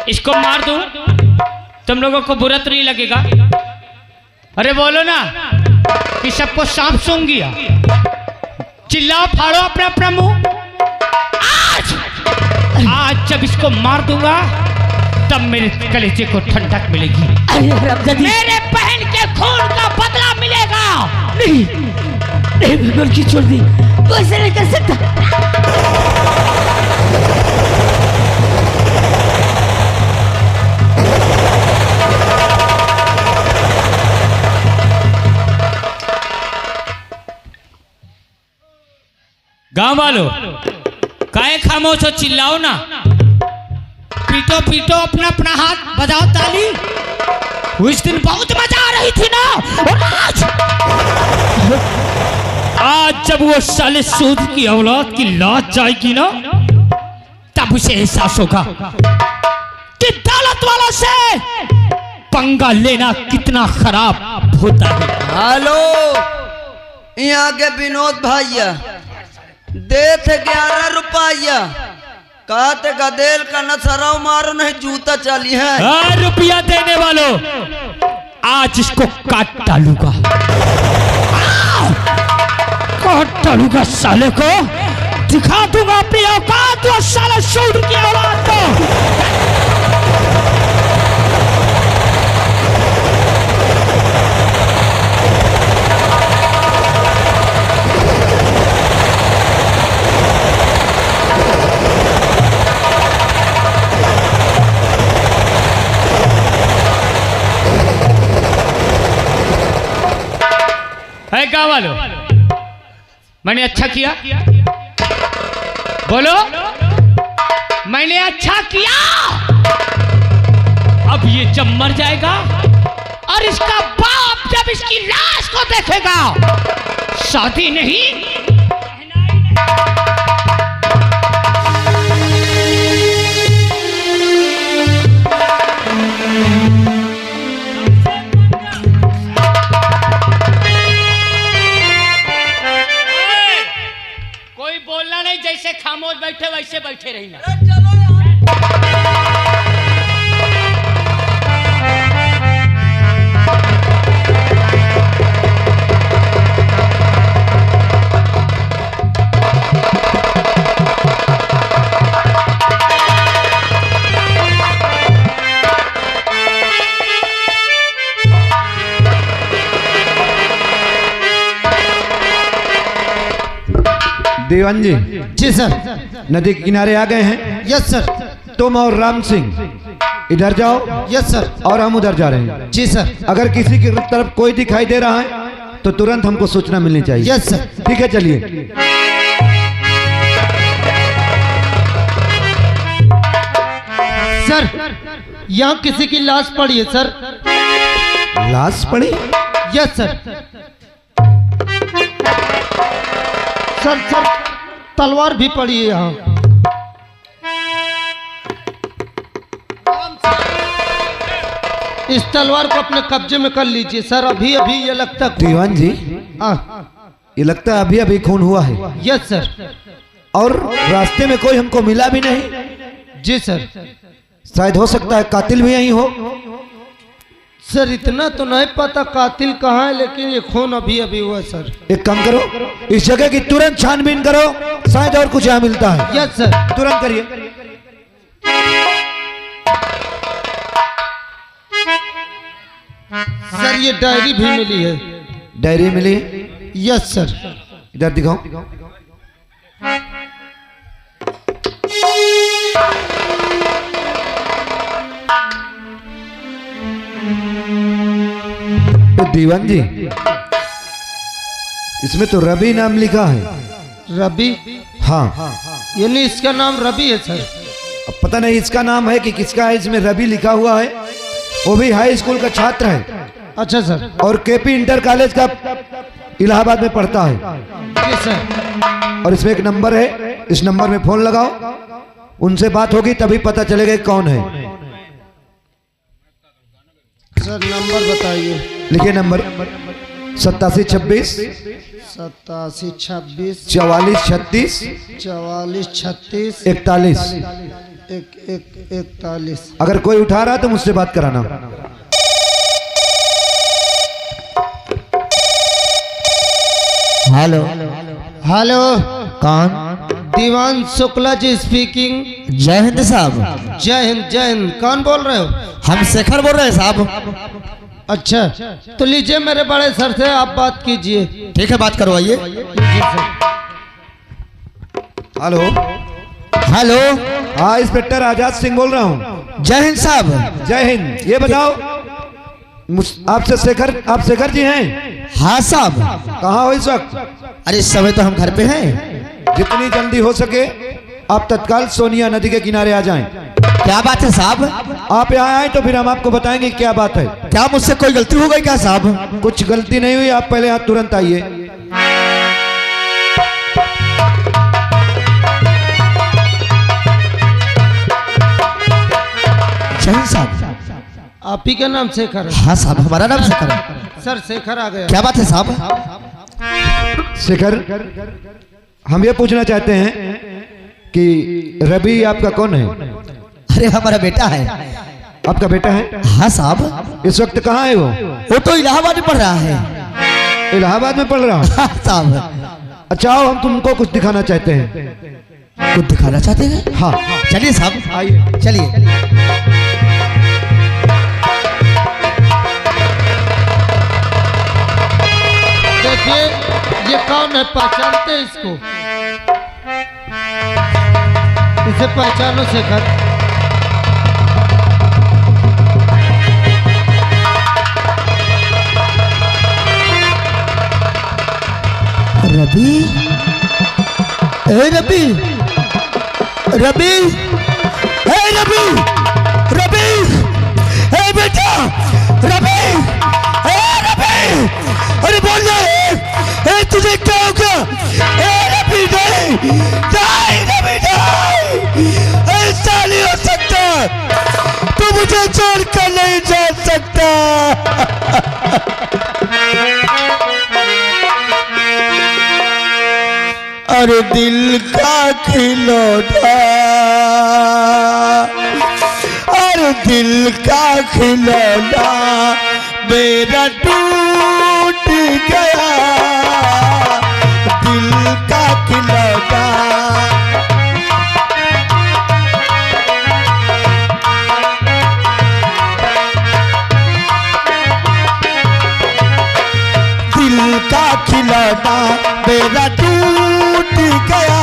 इसको मार दूं तुम लोगों को बुरा तो नहीं लगेगा? अरे बोलो ना कि सबको सांप सूंघ गया। चिल्लाओ, फाड़ो अपना अपना मुंह। आज जब इसको मार दूंगा तब मेरे कलेजे को ठंडक मिलेगी, मेरे बहन के खून का बदला मिलेगा। नहीं नहीं, बिल्कुल की छोड़ दी, तो ऐसे नहीं कर सकता। गांव वालों काहे खामोश हो, चिल्लाओ ना, पीटो पीटो, अपना अपना हाथ बजाओ, ताली। उस दिन बहुत मजा आ रही थी ना, और आज जब वो साले सूद की औलाद की लाश जाएगी ना तब उसे एहसास होगा कि दौलत वालों से पंगा लेना कितना खराब होता है। हेलो, यहाँ के विनोद भैया देते 11 रुपया, कहते गदेल का नसराव मारो नहीं जूता चली है। रुपया देने वालों आज इसको काट डालूंगा, काट डालूंगा साले को, दिखा दूंगा अपनी औकात और साले शूर की औलाद को। है गाँव वालों, मैंने अच्छा किया? बोलो, मैंने अच्छा किया? अब ये जब मर जाएगा और इसका बाप जब इसकी लाश को देखेगा, शादी नहीं जैसे खामोश बैठे वैसे बैठे रही ना। दीवान जी। जी सर। नदी के किनारे आ गए हैं। Yes sir. तुम और राम सिंह इधर जाओ। Yes sir. और हम उधर जा रहे हैं। जी सर। अगर किसी की तरफ कोई दिखाई दे रहा है तो तुरंत हमको सूचना मिलनी चाहिए। Yes sir. ठीक है, चलिए। सर, यहाँ किसी की लाश पड़ी है सर। लाश पड़ी? Yes sir. सर सर, तलवार भी पड़ी है यहाँ। इस तलवार को अपने कब्जे में कर लीजिए सर। अभी अभी ये लगता है। दीवान जी, ये लगता है अभी अभी खून हुआ है। Yes sir. और रास्ते में कोई हमको मिला भी नहीं। जी सर। शायद हो सकता है कातिल भी यहीं हो। सर इतना तो नहीं पता कातिल कहाँ है, लेकिन ये खून अभी अभी हुआ सर। एक काम करो, इस जगह की तुरंत छानबीन करो, शायद और कुछ यहाँ मिलता है। Yes sir. तुरंत करिए। सर ये डायरी भी मिली है। डायरी मिली? Yes sir. इधर दिखाओ। तो दीवान जी, इसमें तो रवि नाम लिखा है। रवि? हाँ। यानी इसका नाम रवि है सर। अब पता नहीं इसका नाम है कि किसका है। इसमें रवि लिखा हुआ है। वो भी हाई स्कूल का छात्र है। अच्छा सर। और केपी इंटर कॉलेज का इलाहाबाद में पढ़ता है। जी सर। और इसमें एक नंबर है, इस नंबर में फोन लगाओ, उनसे बात होगी तभी पता चलेगा कि कौन है। सर नंबर बताइए। लिखिए नंबर 8726 8726 44 36 44 36 41। 41। अगर कोई उठा रहा तो मुझसे बात कराना। हेलो हेलो, कौन? दीवान शुक्ला जी स्पीकिंग। जय हिंद साहब। जय हिंद जय हिंद। कौन बोल रहे हो? हम शेखर बोल रहे हैं साहब। अच्छा, तो लीजिए मेरे बड़े सर से आप बात कीजिए। ठीक है, बात करवाइए। हेलो हेलो, हाँ इंस्पेक्टर आजाद सिंह बोल रहा हूँ। जय हिंद साहब। जय हिंद। ये बताओ आपसे आप शेखर जी हैं? हाँ साहब। कहाँ हो इस वक्त? अरे इस समय तो हम घर पे हैं। जितनी जल्दी हो सके आप तत्काल सोनिया नदी के किनारे आ जाएं। क्या बात है साहब? आप यहाँ आए तो फिर हम आपको बताएंगे क्या बात है। क्या मुझसे कोई गलती हो गई क्या साहब? कुछ गलती नहीं हुई, आप पहले यहाँ तुरंत आइए। जय हिंद साहब। आप ही का नाम शेखर है? हाँ साहब, हमारा नाम शेखर है। सर शेखर आ गया। क्या बात है साहब? शेखर, हम ये पूछना चाहते हैं कि रवि आपका कौन है? अरे हमारा बेटा है। आपका बेटा है? हाँ साहब। इस वक्त कहाँ है वो? वो तो इलाहाबाद में पढ़ रहा है। इलाहाबाद में पढ़ रहा हूँ। हाँ साहब। अच्छा आओ, हम तुमको कुछ दिखाना चाहते हैं। कुछ दिखाना चाहते हैं? हाँ चलिए साहब, आइए। चलिए। देखिए ये कौन है, पहचानते हैं इसको? इसे पहचानो शेखर। रवि, ए रवि, रवि, ए रवि, रवि, ए बेटा, रवि, ए रवि, अरे बोल जा, ए तुझे क्या हो गया? ए रवि नहीं, नहीं रवि नहीं, ऐसा नहीं हो सकता, तू मुझे छोड़कर नहीं जा सकता। अरे दिल का खिलौना, अरे दिल का खिलौना मेरा टूट गया, दिल का खिलौना। दिल का खिलौना मेरा टूट गया,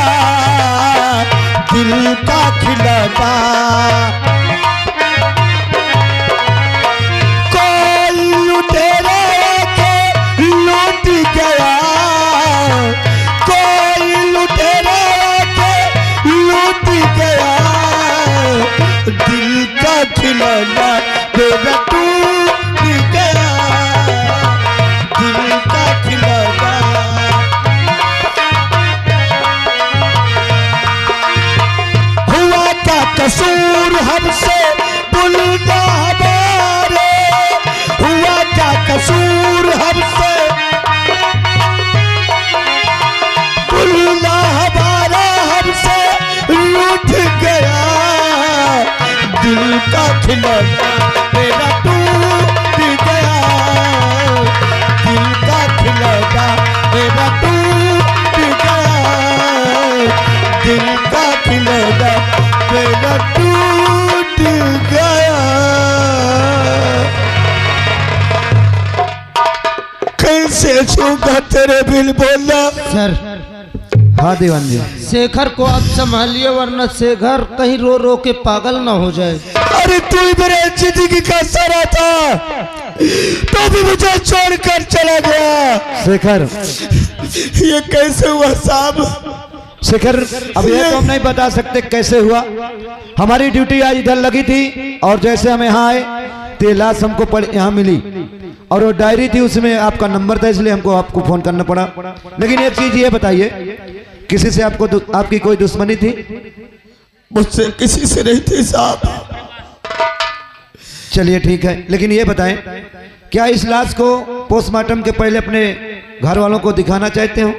दिल का खिलौना। कोई लुटेरा के लूट गया, कोई लुटेरा के लूट गया, दिल का खिलौना मेरा टूट गया, दिल का खिलौना। हुआ क्या कसूर हमसे भूलना हमारे, हुआ क्या कसूर हमसे भूलना हमारा, हमसे रूठ गया, दिल का खिलौना मेरा टूट गया, दिल का खिलौना मेरा टूट गया, दिल का खिलौना मेरा टूट गया। कैसे छूगा तेरे बिल बोला? सर हाँ दीवान जी। शेखर को आप संभालिए वरना शेखर कहीं रो रो के पागल ना हो जाए। अरे तू ही मेरे जिंदगी का सहारा था, तो भी मुझे छोड़कर चला गया। शेखर, ये कैसे हुआ साहब? शेखर अब ये तो हम नहीं बता सकते कैसे हुआ। हमारी ड्यूटी आज इधर लगी थी और जैसे हम यहाँ आए तो ये लाश हमको यहाँ मिली और वो डायरी थी, उसमें आपका नंबर था, इसलिए हमको आपको फोन करना पड़ा। लेकिन एक चीज ये बताइए, किसी से आपकी कोई दुश्मनी थी? मुझसे किसी से नहीं थी साहब। चलिए ठीक है, लेकिन ये बताएं, क्या इस लाश को पोस्टमार्टम के पहले अपने घर वालों को दिखाना चाहते हो?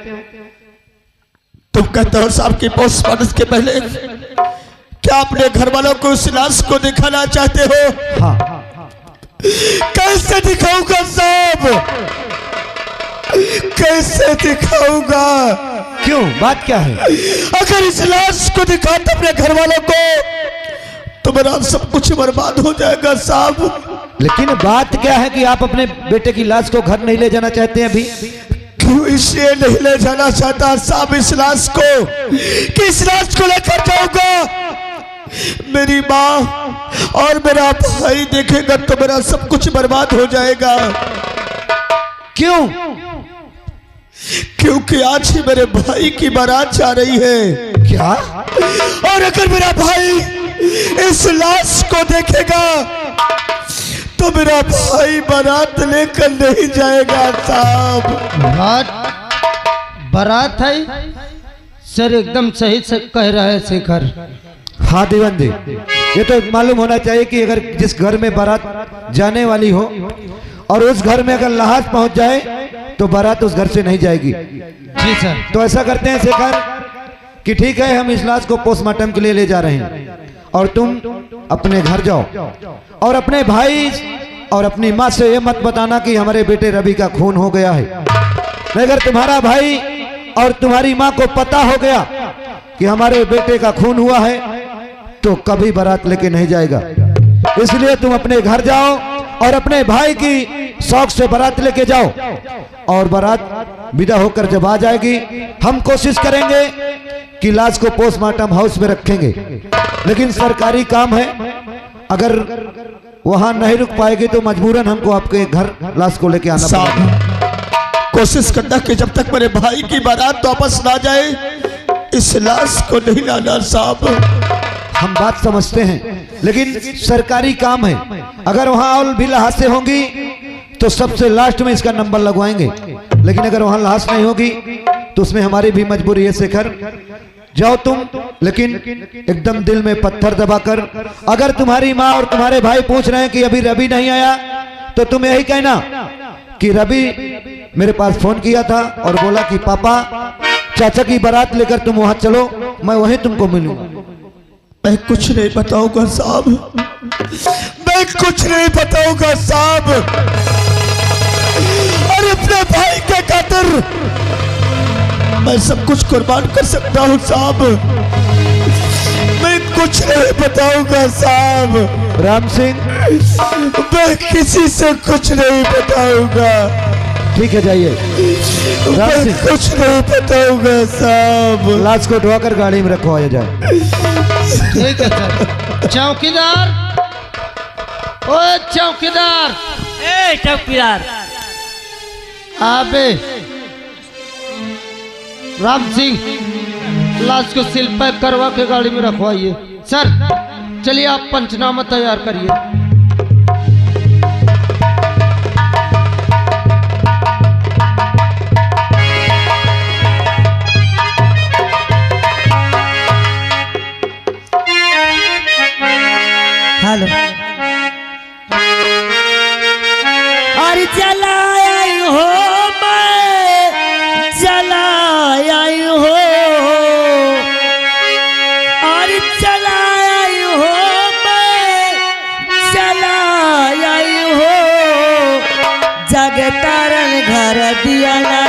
तुम कहते हो साहब कि पोस्टमार्टम के पहले क्या अपने घर वालों को उस लाश को दिखाना चाहते हो? हाँ। कैसे दिखाऊंगा साहब, कैसे दिखाऊंगा? क्यों, बात क्या है? अगर इस लाश को दिखाते अपने घर वालों को तो मेरा सब कुछ बर्बाद हो जाएगा साहब। लेकिन बात क्या है कि आप अपने बेटे की लाश को घर नहीं ले जाना चाहते हैं अभी? क्यों इसलिए नहीं ले जाना चाहता साहब इस लाश को कि इस लाश को लेकर जाऊंगा, मेरी माँ और मेरा भाई देखेगा तो मेरा सब कुछ बर्बाद हो जाएगा। क्यों? क्योंकि आज ही मेरे भाई की बारात जा रही है। क्या? और अगर मेरा भाई इस लाश को देखेगा तो मेरा भाई बारात लेकर नहीं जाएगा साहब। बारात है सर, एकदम सही से कह रहा है शेखर। हाँ दीवान जी, ये तो मालूम होना चाहिए कि अगर जिस घर में बारात जाने वाली हो और उस घर में अगर लाश पहुंच जाए तो बारात उस घर से नहीं जाएगी। जी सर। तो ऐसा करते हैं शेखर कि ठीक है, हम इस लाश को पोस्टमार्टम के लिए ले जा रहे हैं और तुम अपने घर जाओ और अपने भाई और अपनी माँ से ये मत बताना कि हमारे बेटे रवि का खून हो गया है। अगर तुम्हारा भाई और तुम्हारी माँ को पता हो गया कि हमारे बेटे का खून हुआ है तो कभी बारात लेके नहीं जाएगा। इसलिए तुम अपने घर जाओ और अपने भाई की शौक से बारात लेके जाओ और बारात विदा होकर जब आ जाएगी हम कोशिश करेंगे कि लाश को पोस्टमार्टम हाउस में रखेंगे। लेकिन सरकारी काम है, अगर वहां नहीं रुक पाएगी तो मजबूरन हमको आपके घर लाश को लेके आना पड़ेगा। कोशिश करना कि जब तक मेरे भाई की बारात वापस ना जाए इस लाश को नहीं लाना साहब। हम बात समझते हैं, लेकिन सरकारी काम है, अगर वहां और भी लाशें होंगी तो सबसे लास्ट में इसका नंबर लगवाएंगे, लेकिन अगर वहां लाश नहीं होगी तो उसमें हमारी भी मजबूरी है। शेखर जाओ तुम, लेकिन एकदम दिल में पत्थर दबाकर, अगर तुम्हारी माँ और तुम्हारे भाई पूछ रहे हैं कि अभी रवि नहीं आया तो तुम यही कहना कि रवि मेरे पास फोन किया था और बोला कि पापा चाचा की बारात लेकर तुम वहां चलो, मैं वहीं तुमको मिलूंगा। मैं कुछ नहीं बताऊंगा साहब, मैं कुछ नहीं बताऊंगा साहब। और अपने भाई के खातिर मैं सब कुछ कुर्बान कर सकता हूँ साहब, मैं कुछ नहीं बताऊंगा साहब। राम सिंह, मैं किसी से कुछ नहीं बताऊंगा। ठीक है जाइए। राम मैं सिंह, कुछ नहीं बताऊंगा साहब। लाश को ढोकर गाड़ी में रखवाया जाए। ठीक है सर। चौकीदार, ओ चौकीदार, ए चौकीदार, आबे राम सिंह लाश को सील पैक करवा के गाड़ी में रखवाइए। सर चलिए आप पंचनामा तैयार करिए। हेलो। अरे चला आई हो, मैं चला आई हो, अरे चला आई हो, मैं चला आई हो, जग तारन घर दिया ना